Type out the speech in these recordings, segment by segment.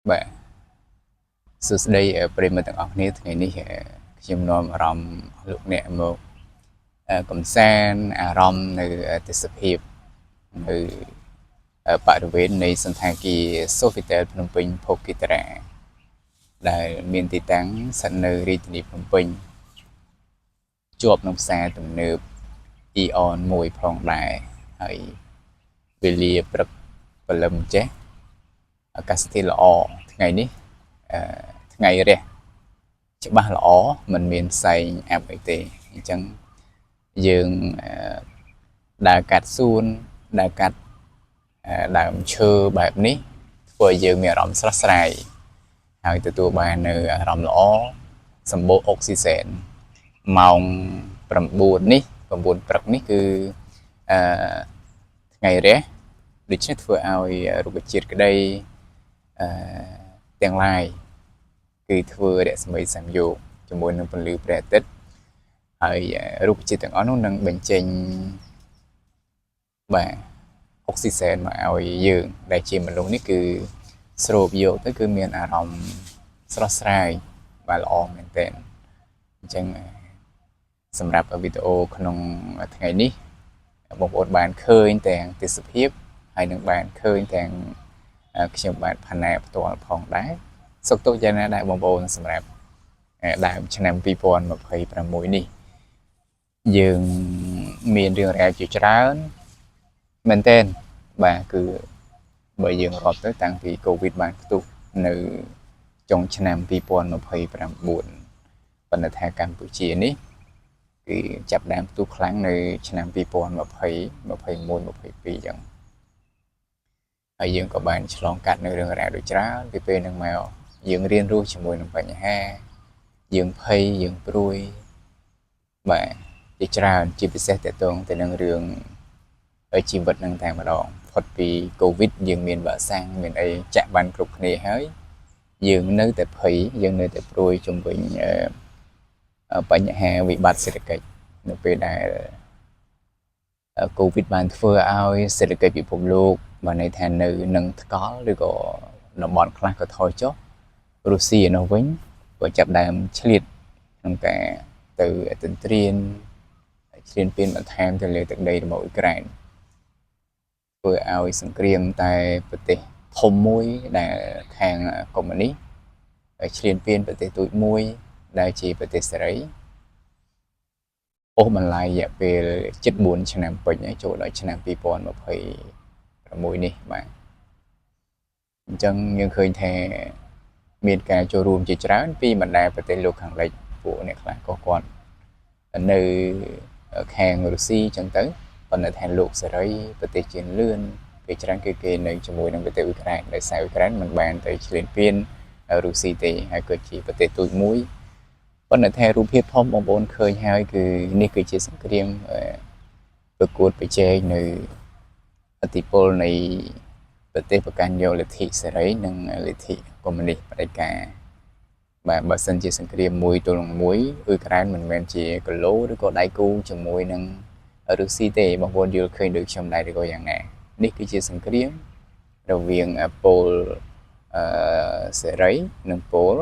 Bạnសួស្តីប្រិយមិត្តទាំងអស់គ្នាថ្ងៃនេះខ្ញុំនាំអារម្មណ៍លោកអ្នកមកកំសាន្តអារម្មណ៍នៅទេសភាពនៅបរិវេណនៃសន្តាគារ Sofitel ភ្នំពេញ Phokeethra ដែលមានទីតាំងស្ថិតនៅរាជធានីភ្នំពេញជាប់នឹងផ្សារទំនើប Eon មួយផងដែរហើយវេលាព្រឹកព្រលឹមចេះអាកាសធាតុល្អថ្ងៃនេះអឺថ្ងៃរះច្បាស់ល្អមិនមានផ្សែងអាប់អីទេអញ្ចឹងយើងដើរកាត់សួនដើរកាត់ដើមឈើបែបនេះធ្វើឲ្យយើងមានអារម្មណ៍ស្រស់ស្រាយហើយទទួលបាននៅអារម្មណ៍ល្អសម្បូរអុកស៊ីសែនម៉ោង9នេះ9ព្រឹកនេះគឺអឺថ្ងៃរះដូច្នេះធ្វើឲ្យរុក្ខជាតិក្តីអឺទាំងឡាយគឺធ្វើរស្មីសំយោគជាមួយនឹងពន្លឺព្រះអាទិត្យហើយរុក្ខជាតិទាំងអស់នោះនឹងបញ្ចេញបាទអុកស៊ីសែនមកឲ្យយើងដែលជាមនុស្សនេះគឺស្រូបយកទៅគឺមានអារម្មណ៍ស្រស់ស្រាយបាទល្អមែនទែនអញ្ចឹងសម្រាប់វីដេអូក្នុងថ្ងៃនេះបងប្អូនបានឃើញទាំងទេសភាពហើយនឹងបានឃើញទាំងខ្ញុំបានផាណាផ្ទាល់ផងដែរសុខទុក្ខយ៉ាងណាដែរបងប្អូនសម្រាប់ដើមឆ្នាំ2026នេះយើងមានរឿងរ៉ាវជាច្រើនមែនទែនបាទគឺបើយើងរាប់ទៅតាំងពីកូវីដបានផ្ទុះនៅចុងឆ្នាំ2029ប៉ុន្តែថាកម្ពុជានេះគឺចាប់ដើមផ្ទុះខ្លាំងនៅឆ្នាំ2020 21 22ចឹងហើយយើងក៏បានឆ្លងកាត់នៅរឿងរ៉ាវដូចច្រើនពីពេលហ្នឹងមកយើងរៀនរស់ជាមួយនឹងបញ្ហាយើងភ័យយើងព្រួយបាទជាច្រើនជាពិសេសតកតងទៅនឹងរឿងជីវិតនឹងតែម្ដងផុតពីកូវីដយើងមានវ៉ាក់សាំងមានអីចាក់បានគ្រប់គ្នាហើយយើងនៅតែភ័យយើងនៅតែព្រួយជំវិញបញ្ហាវិបត្តិសេដ្ឋកិច្ចនៅពេលដែលកូវីដបានធ្វើឲ្យសេដ្ឋកិច្ចពិភពលោកបានន័យថានៅនឹងថ្កល់ឬក៏តំបន់ខ្លះក៏ថយចុះរុស្ស៊ីឯនោះវិញក៏ចាប់ដើមឆ្លៀតក្នុងការទៅទន្ទ្រានឈ្លានពានបន្ថែមទៅលើទឹកដីរបស់អ៊ុយក្រែនធ្វើឲ្យសង្គ្រាមតែប្រទេសធំមួយដែលខាងកុម្មុយនីសឈ្លានពានប្រទេសទូចមួយដែលជាប្រទេសសេរីអូសបន្លាយរយៈពេលជិត4ឆ្នាំពេញហើយចូលដល់ឆ្នាំ2026នេះបាទអញ្ចឹងយើងឃើញថាមានការចូលរួមជាច្រើនពីបណ្ដាប្រទេសលោកខាងលិចពួកអ្នកខ្លះក៏គាត់នៅខាងរុស្ស៊ីអញ្ចឹងទៅប៉ុន្តែថាលោកសេរីប្រទេសជឿនលឿនគេច្រើនគឺគេនៅជាមួយនឹងប្រទេសអ៊ុយក្រែនដោយសារអ៊ុយក្រែនមិនបានទៅឈ្លានពានរុស្ស៊ីទេហើយក៏ជាប្រទេសទូចមួយប៉ុន្តែថារូបភាពធំបងប្អូនឃើញហើយគឺនេះគឺជាសង្គ្រាមប្រកួតប្រជែងនៅឥទ្ធិពលនៃប្រទេសប្រកាន់យកលទ្ធិសេរីនិងលទ្ធិកុម្មុយនីសផ្ដាច់ការបាទបើសិនជាសង្គ្រាមមួយទល់នឹងមួយអ៊ុយក្រែនមិនមែនជាគីឡូឬក៏ដៃគូជាមួយនឹងរុស្ស៊ីទេបងប្អូនយល់ឃើញដូចខ្ញុំដែរឬក៏យ៉ាងណានេះគឺជាសង្គ្រាមរវាងពលសេរីនិងពល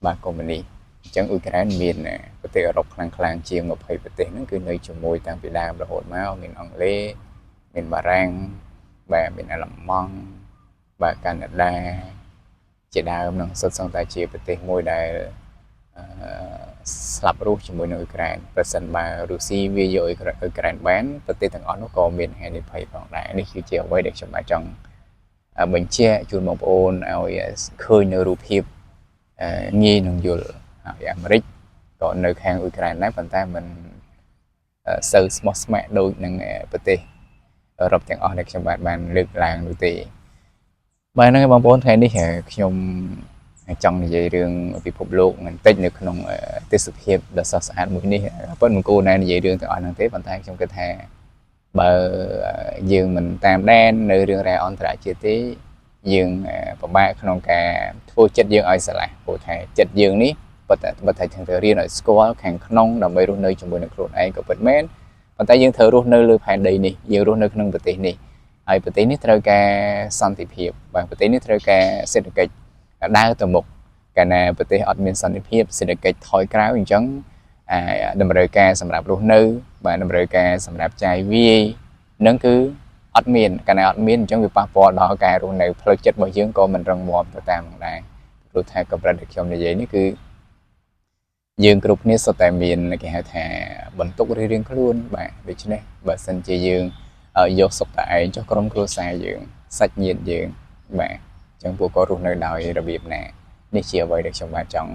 បាទកុម្មុយនីសអញ្ចឹងអ៊ុយក្រែនមានប្រទេសអឺរ៉ុបខ្លាំងៗជាង20ប្រទេសហ្នឹងគឺនៅជាមួយតាំងពីដើមរហូតមកមានអង់គ្លេសមានបារាំងបាទមានអាល្លឺម៉ង់បាទកាណាដាជាដើមនឹងសុទ្ធសឹងតែជាប្រទេសមួយដែលស្លាប់រស់ជាមួយនឹងអ៊ុយក្រែនប្រសិនបើរុស្ស៊ីវាយកអ៊ុយក្រែនបានប្រទេសទាំងអស់នោះក៏មានហានិភ័យផងដែរនេះគឺជាអ្វីដែលខ្ញុំអាចចង់បញ្ជាក់ជូនបងប្អូនឲ្យឃើញនៅរូបភាពងាយនឹងយល់ហើយអាមេរិកក៏នៅខាងអ៊ុយក្រែនដែរប៉ុន្តែមិនសូវស្មោះស្ម័គ្រដូចនឹងប្រទេសអឺរ៉ុបទាំងអស់ដែលខ្ញុំបានលើកឡើងនោះទេបាទហ្នឹងបងប្អូនថ្ងៃនេះខ្ញុំចង់និយាយរឿងពិភពលោកបន្តិចនៅក្នុងទេសភាពដ៏ស្រស់ស្អាតមួយនេះប៉ុន្តែមិនគួរណានិយាយរឿងទាំងអស់ហ្នឹងទេប៉ុន្តែខ្ញុំគិតថាបើយើងមិនតាមដាននៅរឿងរ៉ាវអន្តរជាតិទេយើងពិបាកក្នុងការធ្វើចិត្តយើងឲ្យស្រឡះព្រោះថាចិត្តយើងនេះប៉ុន្តែបើថាយើងត្រូវរៀនឲ្យស្គាល់ខាងក្នុងដើម្បីរស់នៅជាមួយនឹងខ្លួនឯងក៏ពិតមែនប៉ុន្តែយើងត្រូវរស់នៅលើផែនដីនេះយើងរស់នៅក្នុងប្រទេសនេះហើយប្រទេសនេះត្រូវការសន្តិភាពបាទប្រទេសនេះត្រូវការសេដ្ឋកិច្ច ដើរទៅមុខកាលណាប្រទេសអត់មានសន្តិភាពសេដ្ឋកិច្ចថយក្រោយអញ្ចឹងតម្រូវការសម្រាប់រស់នៅបាទតម្រូវការសម្រាប់ចាយវាយនឹងគឺអត់មានកាលណាអត់មានអញ្ចឹងវាប៉ះពាល់ដល់ការរស់នៅផ្លូវចិត្តរបស់យើងក៏មិនរឹងមាំទៅតាមនឹងដែរព្រោះថាកម្រិតដែលខ្ញុំនិយាយនេះគឺយើងគ្រប់គ្នាសុទ្ធតែមានគេហៅថាបន្ទុករៀងៗខ្លួនបាទដូច្នេះបើសិនជាយើងយកសុខតែឯងចុះក្រុមគ្រួសារយើងសាច់ញាតិយើងបាទអញ្ចឹងពួកគាត់រស់នៅដោយរបៀបណានេះជាអ្វីដែលខ្ញុំបាទចង់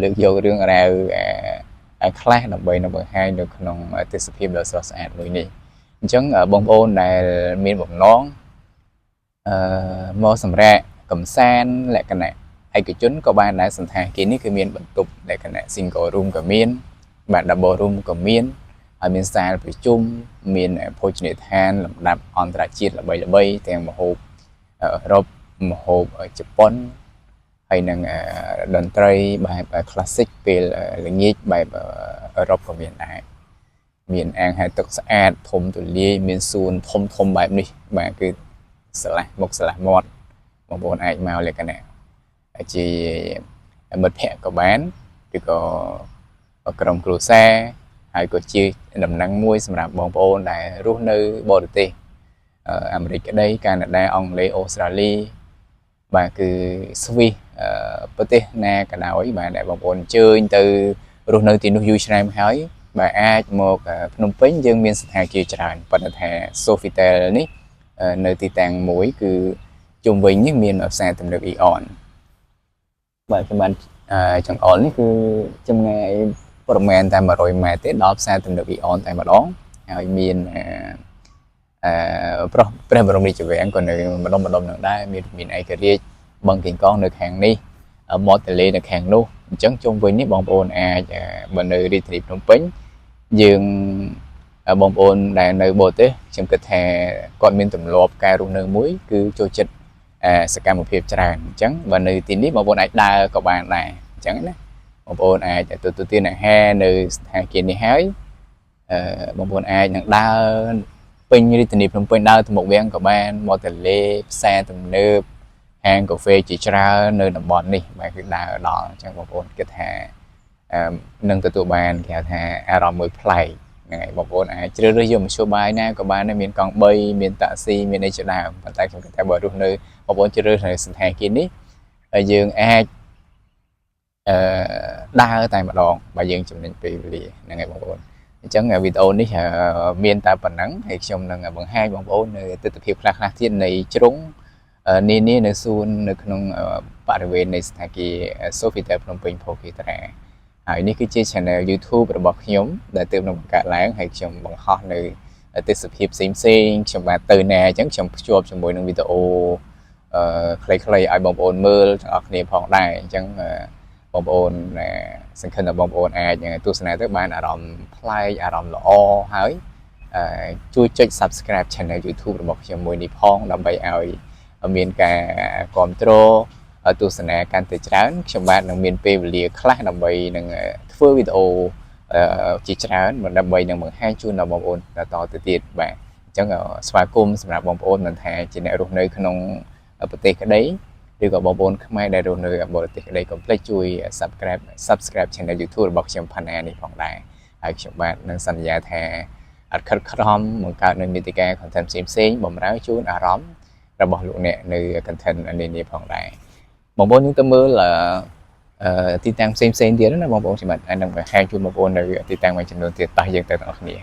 លើកយករឿងរ៉ាវខ្លះដើម្បីនឹងបង្ហាញនៅក្នុងទេសភាពដ៏ស្រស់ស្អាតមួយនេះអញ្ចឹងបងប្អូនដែលមានបំណងមកសម្រាប់កំសាន្តលក្ខណៈឯកជនក៏បានដែរសន្តាគារនេះគឺមានបន្ទប់លក្ខណៈ single room ក៏មានបាទ double room ក៏មានហើយមានសាលប្រជុំមានភោជនីយដ្ឋានលំដាប់អន្តរជាតិល្បីៗទាំងម្ហូបអឺរ៉ុបម្ហូបជប៉ុនហើយនឹងតន្ត្រីបែប classic ពេលល្ងាចបែបអឺរ៉ុបក៏មានដែរមានអាងហែលទឹកស្អាតធំទូលាយមានសួនធំបែបនេះបាទគឺស្រឡះមុខស្រឡះមាត់បងប្អូនអាចមកលក្ខណៈជាមិត្តភ័ក្តិក៏បានឬក៏ក្រុមគ្រួសារហើយក៏ជាដំណឹងមួយសម្រាប់បងប្អូនដែលរស់នៅបរទេសអាមេរិកក្តីកាណាដាអង់គ្លេសអូស្ត្រាលីបាទគឺស្វីសប្រទេសណាក៏ដោយបាទដែលបងប្អូនអញ្ជើញទៅរស់នៅទីនោះយូរឆ្នាំហើយបាទអាចមកភ្នំពេញយើងមានសណ្ឋាគារច្រើនប៉ុន្តែថា Sofitel នេះនៅទីតាំងមួយគឺជុំវិញនេះមានផ្សារទំនើប Eon បាទខ្ញុំបានចង្អុលនេះគឺចម្ងាយប្រមាណតែ100ម៉ែត្រទេដល់ផ្សារទំនើប Eon តែម្ដងហើយមានព្រះបរមរាជវាំងក៏នៅម្ដុំនឹងដែរមានឯករាជ្យបឹងកេងកងនៅខាងនេះមាត់ទន្លេនៅខាងនោះអញ្ចឹងជុំវិញនេះបងប្អូនអាចបើនៅរាជធានីភ្នំពេញយើងបងប្អូនដែលនៅបរទេសខ្ញុំគិតថាគាត់មានទម្លាប់ការរស់នៅមួយគឺចូលចិត្តសកម្មភាពច្រើនអញ្ចឹងបើនៅទីនេះបងប្អូនអាចដើរក៏បានដែរអញ្ចឹងណាបងប្អូនអាចទទួលទានអាហារនៅសណ្ឋាគារនេះហើយបងប្អូនអាចនឹងដើរពេញរាជធានីភ្នំពេញដើរទៅមុខវាំងក៏បានមាត់ទន្លេផ្សារទំនើបហាងកាហ្វេជាច្រើននៅតំបន់នេះបាទគឺដើរដល់អញ្ចឹងបងប្អូនគិតថានឹងទទួលបានគេហៅថាអារម្មណ៍មួយប្លែកហ្នឹងហើយបងប្អូនអាចជ្រើសរើសយកមធ្យោបាយណាក៏បានដែរមានកង់3មានតាក់ស៊ីមានអីជាដើមប៉ុន្តែខ្ញុំគិតថាបើរស់នៅបងប្អូនជ្រើសរើសនៅសន្តាគារនេះហើយយើងអាចដើរតែម្ដងបើយើងចំណេញពេលវេលាហ្នឹងហើយបងប្អូនអញ្ចឹងវីដេអូនេះមានតែប៉ុណ្ណឹងហើយខ្ញុំនឹងបង្ហាញបងប្អូននៅទស្សនវិជ្ជាខ្លះៗទៀតនៃជ្រុងនានានៅសួននៅក្នុងបរិវេណនៃសន្តាគារ Sofitel ភ្នំពេញ Phokeethra ហើយនេះគឺជា channel YouTube របស់ខ្ញុំដែលទើបនឹងបង្កើតឡើងហើយខ្ញុំបង្ហោះនៅទេសភាពផ្សេងខ្ញុំបាទទៅណាអញ្ចឹងខ្ញុំភ្ជាប់ជាមួយនឹងវីដេអូខ្លីៗឲ្យបងប្អូនមើលទាំងអស់គ្នាផងដែរអញ្ចឹងបងប្អូនសង្ឃឹមថាបងប្អូនអាចទស្សនាទៅបានអារម្មណ៍ប្លែកអារម្មណ៍ល្អហើយជួយចុច Subscribe Channel YouTube របស់ខ្ញុំមួយនេះផងដើម្បីឲ្យមានការគ្រប់គ្រងទស្សនាកាន់តែច្រើនខ្ញុំបាទនឹងមានពេលវេលាខ្លះដើម្បីនឹងធ្វើវីដេអូជាច្រើនដើម្បីនឹងបង្ហាញជូនដល់បងប្អូនតទៅទៀតបាទអញ្ចឹងស្វាគមន៍សម្រាប់បងប្អូនមិនថាជាអ្នករស់នៅក្នុងប្រទេសក្តីឬក៏បងប្អូនខ្មែរដែលរស់នៅបរទេសក្តីកុំភ្លេចជួយ Subscribe Channel YouTube របស់ខ្ញុំផាណានេះផងដែរហើយខ្ញុំបាទនឹងសន្យាថាអត់ខិតខំបង្កើតនៅមាតិកា content ផ្សេងបម្រើជូនអារម្មណ៍របស់លោកអ្នកនៅ content នានាផងដែរបងប្អូនយើងទៅមើលទីតាំងផ្សេងទៀតណាបងប្អូនខ្ញុំបាទអាចនឹងបង្ហាញជូនបងប្អូននៅទីតាំងមួយចំនួនទៀតតោះយើងទៅទាំងអស់គ្នា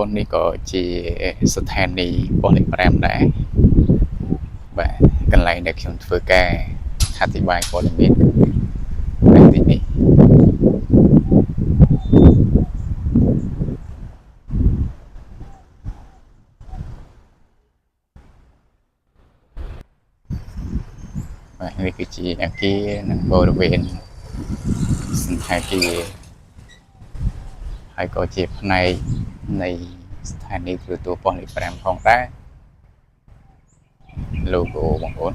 นนี่ก็ជាស្ថានីយ៍ប៉ុស្តិ៍លេខ5ដែរបាទកន្លែងដែលខ្ញុំធ្វើការអធិប្បាយព័ត៌មាននៅទីនេះបាទនេះគឺជាអគារនិងបរិវេណសន្តាគារហើយក៏ជាផ្នែកនៃស្ថានីយ៍ទូរទស្សន៍ប៉ុស្តិ៍លេខ5ផងដែរ logo បងប្អូន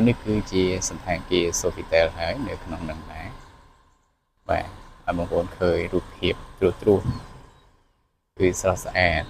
នេះគឺជាសន្តាគារ Sofitel ហើយនៅក្នុងនឹងដែរបាទហើយបងប្អូនឃើញរូបភាពត្រួសគឺស្រស់ស្អាត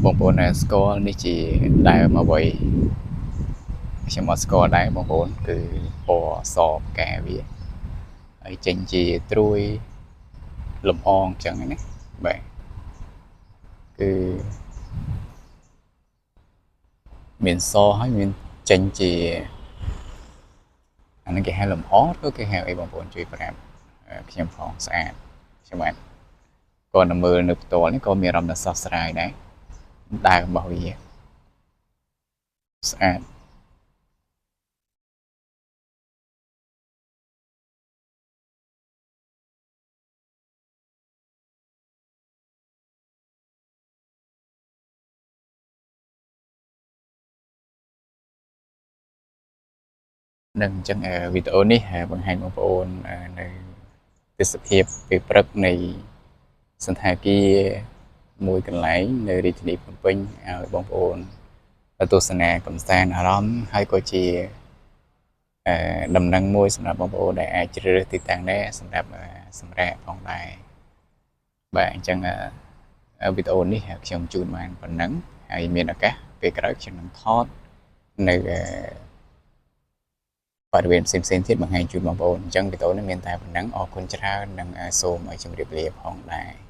បងប្អូនដែលស្គាល់នេះជាដើមអ្វីខ្ញុំអត់ស្គាល់ដែរបងប្អូនគឺពណ៌សផ្កាវាហើយចេញជាត្រួយលំអងចឹងណាបាទគឺមានសហើយមានចេញជាអានេះគេហៅលំអឬគេហៅអីបងប្អូនជួយប្រាប់ខ្ញុំផងស្អាតខ្ញុំបាទគាត់នៅមើលនៅផ្ទាល់នេះក៏មានអារម្មណ៍ថាស្រស់ស្រាយដែរដើមរបស់វាស្អាតនឹងអញ្ចឹងវីដេអូនេះបង្ហាញបងប្អូននៅទេសភាពពេលព្រឹកនៃសន្តាគារមួយកន្លែងនៅរាជធានីភ្នំពេញឲ្យបងប្អូនទស្សនាកំសាន្តអារម្មណ៍ហើយក៏ជាដំណឹងមួយសម្រាប់បងប្អូនដែលអាចជ្រើសរើសទីតាំងដែរសម្រាប់សម្រាប់ផងដែរបាទអញ្ចឹងវីដេអូនេះខ្ញុំជូនបានប៉ុណ្ណឹងហើយមានឱកាសពេលក្រោយខ្ញុំនឹងថតនៅបរិវេណផ្សេងៗទៀតបង្ហាញជូនបងប្អូនអញ្ចឹងវីដេអូនេះមានតែប៉ុណ្ណឹងអរគុណច្រើននិងសូមឲ្យជម្រាបលាផងដែរ